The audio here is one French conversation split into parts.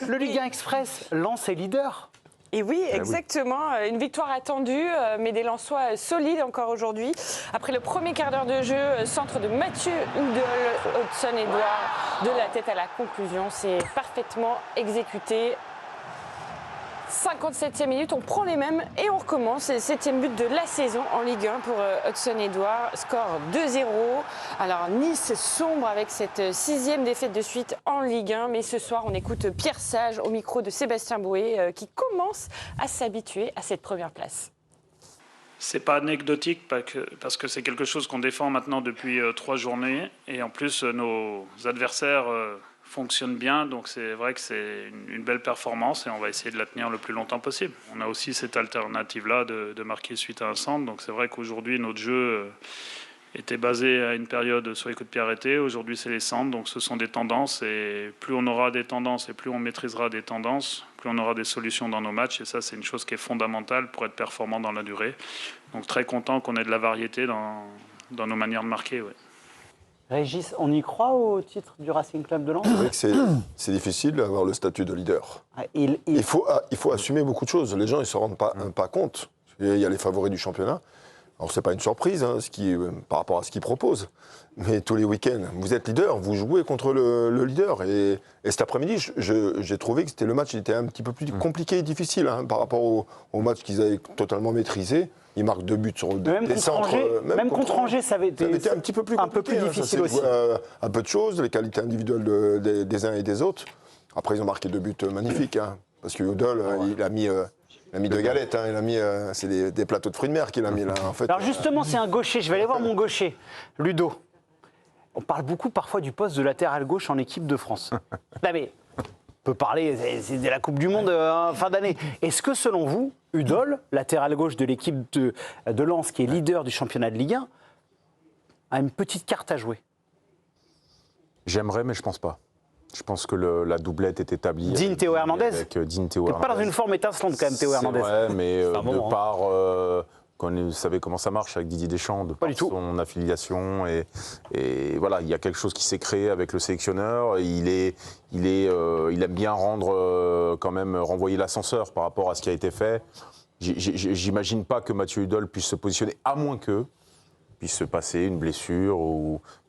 le Ligue 1 Express, Lens est leader. Et oui, exactement. Une victoire attendue, mais des Lensois solides encore aujourd'hui. Après le premier quart d'heure de jeu, centre de Mathieu Hudol, Hudson-Edouard, de la tête à la conclusion. C'est parfaitement exécuté. 57e minute, on prend les mêmes et on recommence. C'est le 7e but de la saison en Ligue 1 pour Hudson-Edouard. Score 2-0. Alors Nice sombre avec cette 6e défaite de suite en Ligue 1. Mais ce soir, on écoute Pierre Sage au micro de Sébastien Boué qui commence à s'habituer à cette première place. C'est pas anecdotique parce que c'est quelque chose qu'on défend maintenant depuis 3 journées. Et en plus, nos adversaires fonctionne bien, donc c'est vrai que c'est une belle performance et on va essayer de la tenir le plus longtemps possible. On a aussi cette alternative-là de marquer suite à un centre, donc c'est vrai qu'aujourd'hui notre jeu était basé à une période sur les coups de pied arrêtés, aujourd'hui c'est les centres, donc ce sont des tendances et plus on aura des tendances et plus on maîtrisera des tendances, plus on aura des solutions dans nos matchs et ça c'est une chose qui est fondamentale pour être performant dans la durée. Donc très content qu'on ait de la variété dans nos manières de marquer. Ouais. Régis, on y croit au titre du Racing Club de Lens? C'est vrai que c'est difficile d'avoir le statut de leader. Il faut assumer beaucoup de choses. Les gens ne se rendent pas compte. Il y a les favoris du championnat. Alors, ce n'est pas une surprise par rapport à ce qu'ils proposent. Mais tous les week-ends, vous êtes leader, vous jouez contre le leader. Et cet après-midi, j'ai trouvé que c'était le match il était un petit peu plus compliqué et difficile par rapport au match qu'ils avaient totalement maîtrisé. Ils marquent 2 buts sur des centres. Même contre Angers, ça avait été un petit peu plus compliqué, difficile aussi. Un peu de choses, les qualités individuelles des uns et des autres. Après, ils ont marqué 2 buts magnifiques. Parce que Udol, il a mis 2 galettes. Il a mis, c'est des plateaux de fruits de mer qu'il a mis là. En fait. Alors justement, c'est un gaucher. Je vais aller voir mon gaucher, Ludo. On parle beaucoup parfois du poste de latéral gauche en équipe de France. Non mais, on peut parler, c'est de la Coupe du Monde en fin d'année. Est-ce que selon vous, Udol, latéral gauche de l'équipe de Lens, qui est leader du championnat de Ligue 1, a une petite carte à jouer? J'aimerais, mais je pense pas. Je pense que la doublette est établie. Digne Théo Hernandez. Avec Digne Théo Hernandez. Pas dans une forme étincelante quand même, Théo Hernandez. Ouais, mais de par... vous savez comment ça marche avec Didier Deschamps, de par son affiliation. Et voilà, il y a quelque chose qui s'est créé avec le sélectionneur. Il aime bien renvoyer l'ascenseur par rapport à ce qui a été fait. J'imagine pas que Mathieu Hudol puisse se positionner, à moins que puisse se passer une blessure.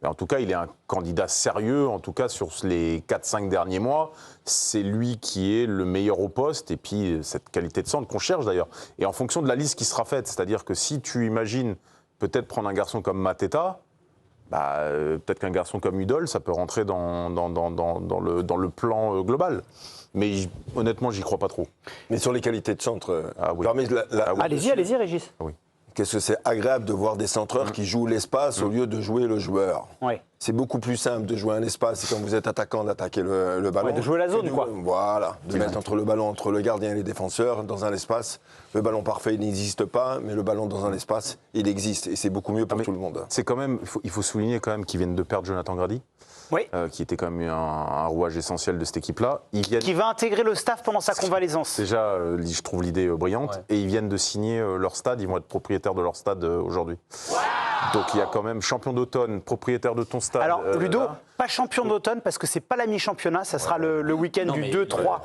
Mais en tout cas, il est un candidat sérieux, en tout cas sur les 4-5 derniers mois. C'est lui qui est le meilleur au poste, et puis cette qualité de centre qu'on cherche d'ailleurs. Et en fonction de la liste qui sera faite, c'est-à-dire que si tu imagines peut-être prendre un garçon comme Mateta, peut-être qu'un garçon comme Hudol, ça peut rentrer dans le plan global. Mais honnêtement, j'y crois pas trop. Mais sur les qualités de centre, allez-y, Régis. Oui. Qu'est-ce que c'est agréable de voir des centreurs qui jouent l'espace au lieu de jouer le joueur. Ouais. C'est beaucoup plus simple de jouer un espace, et quand vous êtes attaquant, d'attaquer le ballon. Ouais, de jouer la zone, quoi. Voilà, de mettre entre le gardien et les défenseurs dans un espace. Le ballon parfait, il n'existe pas, mais le ballon dans un espace, il existe. Et c'est beaucoup mieux pour tout le monde. C'est quand même, il faut souligner quand même qu'ils viennent de perdre Jonathan Grady. Oui. Qui était quand même un rouage essentiel de cette équipe-là. Qui va intégrer le staff pendant sa convalescence. Déjà, je trouve l'idée brillante. Ouais. Et ils viennent de signer leur stade. Ils vont être propriétaires de leur stade aujourd'hui. Wow. Donc il y a quand même champion d'automne, propriétaire de ton stade. Alors Ludo, pas champion d'automne parce que c'est pas la mi-championnat. Ça sera le week-end du 2, 3,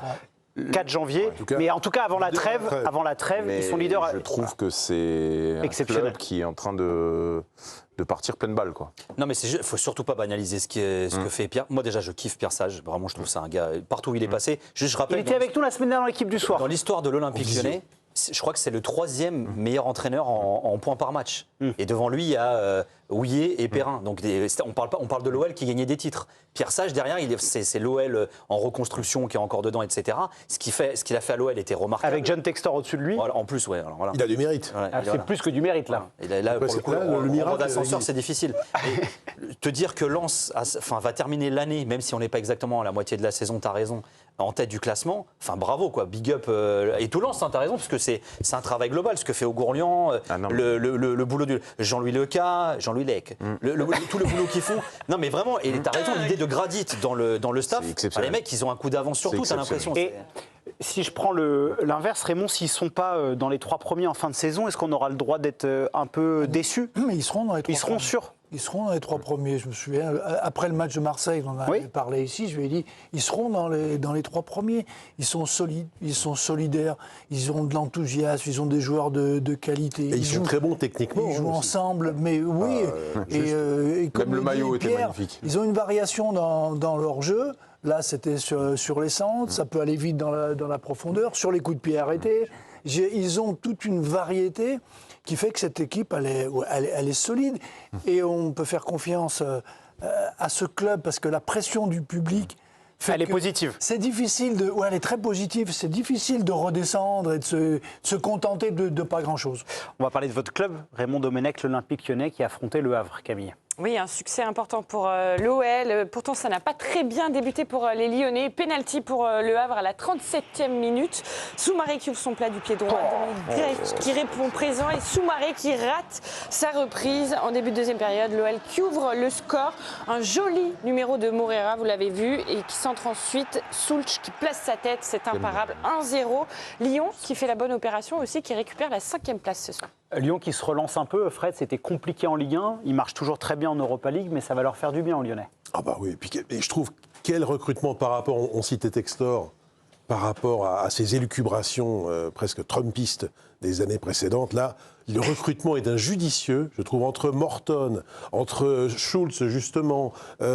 4 janvier. Mais en tout cas, avant la trêve, ils sont leaders. Je trouve que c'est un club qui est en train de partir pleine balle, quoi. Non, mais il ne faut surtout pas banaliser ce que fait Pierre. Moi, déjà, je kiffe Pierre Sage. Vraiment, je trouve ça un gars, partout où il est passé. Je rappelle, il était avec nous la semaine dernière dans l'équipe du soir. Dans l'histoire de l'Olympique Lyonnais, je crois que c'est le 3e meilleur entraîneur en points par match. Et devant lui, il y a Houillet et Perrin. Donc on parle de l'OL qui gagnait des titres. Pierre Sage, derrière, c'est l'OL en reconstruction qui est encore dedans, etc. Ce qu'il a fait à l'OL était remarquable. Avec John Textor au-dessus de lui. Voilà, en plus, ouais. Alors, voilà. Il a du mérite. Ouais, c'est plus que du mérite, là. Et là pour le coup, le d'ascenseur, c'est difficile. Et te dire que Lens va terminer l'année, même si on n'est pas exactement à la moitié de la saison, tu as raison, en tête du classement, bravo, quoi. Big up. Et tout Lens, tu as raison, parce que c'est un travail global, ce que fait Augourlian, le boulot de Jean-Louis Leca, Jean-Louis Lec, tout le boulot qu'ils font. Non, mais vraiment, et tu as raison, l'idée de Gradit dans le staff, les mecs, ils ont un coup d'avance sur tout, tu as l'impression. Et si je prends l'inverse, Raymond, s'ils ne sont pas dans les 3 premiers en fin de saison, est-ce qu'on aura le droit d'être un peu déçus? Mais ils seront dans les 3 Ils seront sûrs. Ils seront dans les 3 premiers, je me souviens. Après le match de Marseille, on en avait parlé ici, je lui ai dit, ils seront dans les 3 premiers. Ils sont solides, ils sont solidaires, ils ont de l'enthousiasme, ils ont des joueurs de qualité. Et ils sont très bons techniquement. Ils jouent ensemble, mais oui. Et comme le maillot était magnifique. Ils ont une variation dans leur jeu. Là, c'était sur les centres, ça peut aller vite dans la profondeur, sur les coups de pied arrêtés. Ils ont toute une variété qui fait que cette équipe, elle est solide. Et on peut faire confiance à ce club parce que la pression du public fait elle est positive. C'est difficile elle est très positive. C'est difficile de redescendre et de se contenter de pas grand-chose. On va parler de votre club, Raymond Domenech, l'Olympique Lyonnais, qui a affronté Le Havre, Camille. Oui, un succès important pour l'OL. Pourtant, ça n'a pas très bien débuté pour les Lyonnais. Penalty pour Le Havre à la 37e minute. Soumaré qui ouvre son plat du pied droit. Dominique Grech qui répond présent. Et Soumaré qui rate sa reprise en début de deuxième période. L'OL qui ouvre le score. Un joli numéro de Moreira, vous l'avez vu. Et qui centre ensuite Soulch qui place sa tête. C'est imparable. 1-0. Lyon qui fait la bonne opération aussi, qui récupère la 5e place ce soir. Lyon qui se relance un peu, Fred, c'était compliqué en Ligue 1, il marche toujours très bien en Europa League, mais ça va leur faire du bien aux Lyonnais. Ah bah oui, et je trouve quel recrutement par rapport, on citait Textor, par rapport à ces élucubrations presque trumpistes des années précédentes, là, le recrutement est d'un judicieux, je trouve, entre Morton, entre Schulz, justement. Mais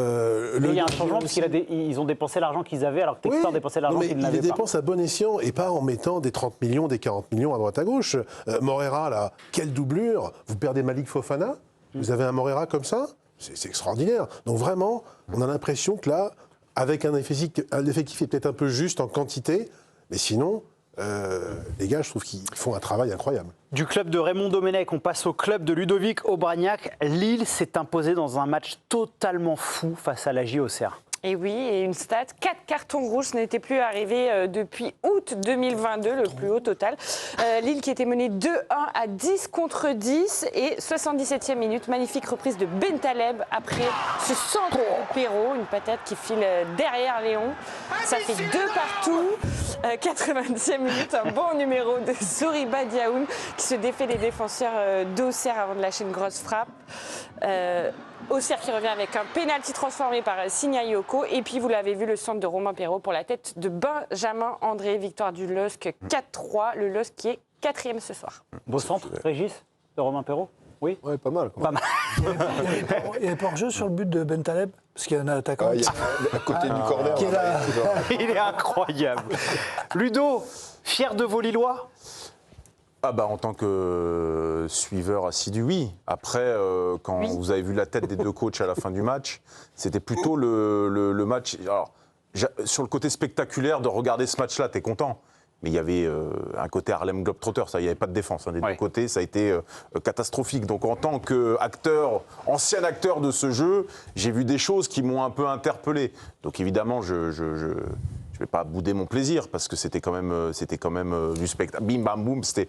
il y a un changement, parce qu'ils ont dépensé l'argent qu'ils avaient, alors que Textor dépensait l'argent qu'ils n'avaient pas. Ils les dépensent à bon escient, et pas en mettant des 30 millions, des 40 millions à droite à gauche. Moreira, là, quelle doublure. Vous perdez Malik Fofana, vous avez un Moreira comme ça, c'est extraordinaire. Donc vraiment, on a l'impression que là, avec un effectif est peut-être un peu juste en quantité, mais sinon... les gars, je trouve qu'ils font un travail incroyable. Du club de Raymond Domenech, on passe au club de Ludovic Obraniak. Lille s'est imposé dans un match totalement fou face à la JOCR. Et oui, et une stat, 4 cartons rouges n'étaient plus arrivés depuis août 2022, le plus haut total. Lille qui était menée 2-1 à 10 contre 10 et 77e minute, magnifique reprise de Bentaleb après ce centre de Perrault, une patate qui file derrière Léon. Ça fait 2 partout. 90e minute, un bon numéro de Soriba Diaoun qui se défait des défenseurs d'Auxerre avant de lâcher une grosse frappe. Auxerre qui revient avec un pénalty transformé par Signa Yoko. Et puis, vous l'avez vu, le centre de Romain Perrault pour la tête de Benjamin André. Victoire du LOSC 4-3. Le LOSC qui est 4e ce soir. Beau centre, Régis, de Romain Perrault. Oui, pas mal. Pas mal. Il y a pas hors-jeu sur le but de Bentaleb parce qu'il y a un attaquant. Il y a à côté du corner. Qui est là. Il est incroyable. Ludo, fier de vos Lillois ? Ah bah en tant que suiveur assidu, oui. Après, quand vous avez vu la tête des deux coachs à la fin du match, c'était plutôt le match... Alors, sur le côté spectaculaire de regarder ce match-là, t'es content. Mais il y avait un côté Harlem Globetrotter, il n'y avait pas de défense. Des deux côtés, ça a été catastrophique. Donc en tant qu'acteur, ancien acteur de ce jeu, j'ai vu des choses qui m'ont un peu interpellé. Donc évidemment, je ne vais pas bouder mon plaisir parce que c'était quand même du spectacle. Bim bam boum, c'était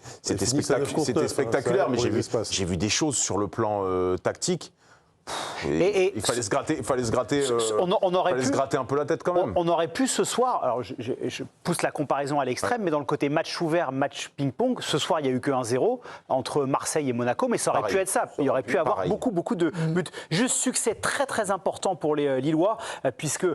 spectaculaire. Mais j'ai vu des choses sur le plan tactique. Et il fallait se gratter un peu la tête quand même. On aurait pu ce soir, alors je pousse la comparaison à l'extrême, mais dans le côté match ouvert, match ping-pong, ce soir il n'y a eu que 1-0 entre Marseille et Monaco, mais ça aurait pu être ça. Il y aurait pu avoir beaucoup de buts. Juste succès très très important pour les Lillois, puisque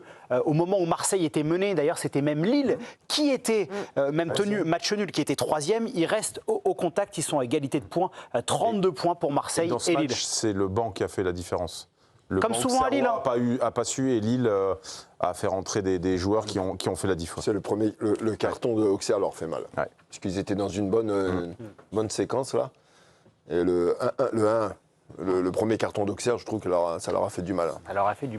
au moment où Marseille était mené, d'ailleurs c'était même Lille qui était même tenu match nul, qui était 3e, ils restent au contact, ils sont à égalité de points, 32 points pour Marseille et dans ce et match, Lille. c'est le banc qui a fait la différence. Comme souvent à Lille. A pas su et Lille a fait rentrer des joueurs qui ont fait la différence. C'est le carton de Auxerre leur fait mal. Ouais. Parce qu'ils étaient dans une bonne séquence là. Et le 1, le premier carton d'Auxerre, je trouve que ça leur a fait du mal. Ça leur a fait du mal.